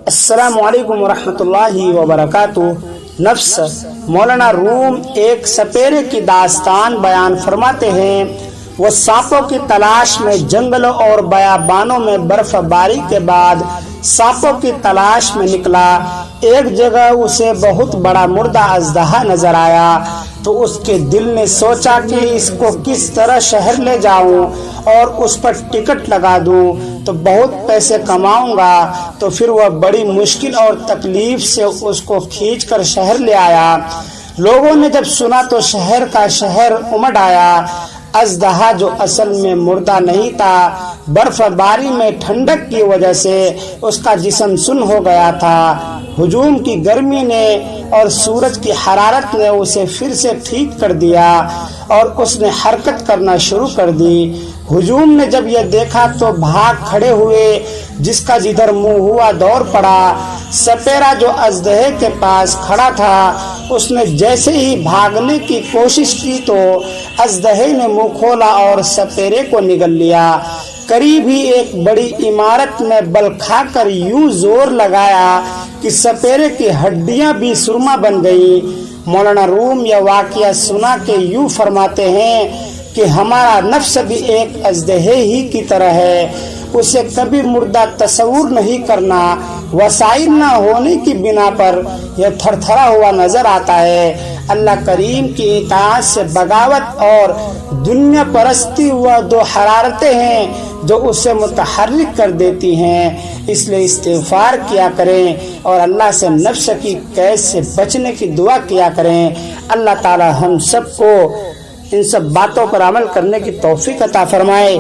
السلام علیکم ورحمۃ اللہ وبرکاتہ۔ نفس مولانا روم ایک سپیرے کی داستان بیان فرماتے ہیں۔ وہ سانپوں کی تلاش میں جنگلوں اور بیابانوں میں برف باری کے بعد سانپوں کی تلاش میں نکلا۔ ایک جگہ اسے بہت بڑا مردہ اژدہا نظر آیا تو اس کے دل نے سوچا کہ اس کو کس طرح شہر لے جاؤں اور اس پر ٹکٹ لگا دوں تو بہت پیسے کماؤں گا۔ تو پھر وہ بڑی مشکل اور تکلیف سے اس کو کھینچ کر شہر لے آیا۔ لوگوں نے جب سنا تو شہر کا شہر امڈ آیا۔ اژدہا جو اصل میں مردہ نہیں تھا، برف باری میں ٹھنڈک کی وجہ سے اس کا جسم سن ہو گیا تھا۔ ہجوم کی گرمی نے اور سورج کی حرارت نے اسے پھر سے ٹھیک کر دیا اور اس نے حرکت کرنا شروع کر دی۔ ہجوم نے جب یہ دیکھا تو بھاگ کھڑے ہوئے، جس کا جدھر منہ ہوا دوڑ پڑا۔ سپیرا جو اژدہے کے پاس کھڑا تھا، اس نے جیسے ہی بھاگنے کی کوشش کی تو اژدہے نے منہ کھولا اور سپیرے کو نگل لیا۔ قریب ہی ایک بڑی عمارت میں بل کھا کر یوں زور لگایا کہ سپیرے کی ہڈیاں بھی سرما بن گئیں۔ مولانا روم یہ واقعہ سنا کے یوں فرماتے ہیں کہ ہمارا نفس بھی ایک اژدہے ہی کی طرح ہے، اسے کبھی مردہ تصور نہیں کرنا۔ وسائل نہ ہونے کی بنا پر یہ تھر تھرا ہوا نظر آتا ہے۔ اللہ کریم کی اطاعت سے بغاوت اور دنیا پرستی وہ دو حرارتیں ہیں جو اسے متحرک کر دیتی ہیں۔ اس لیے استغفار کیا کریں اور اللہ سے نفس کی قید سے بچنے کی دعا کیا کریں۔ اللہ تعالی ہم سب کو ان سب باتوں پر عمل کرنے کی توفیق عطا فرمائے۔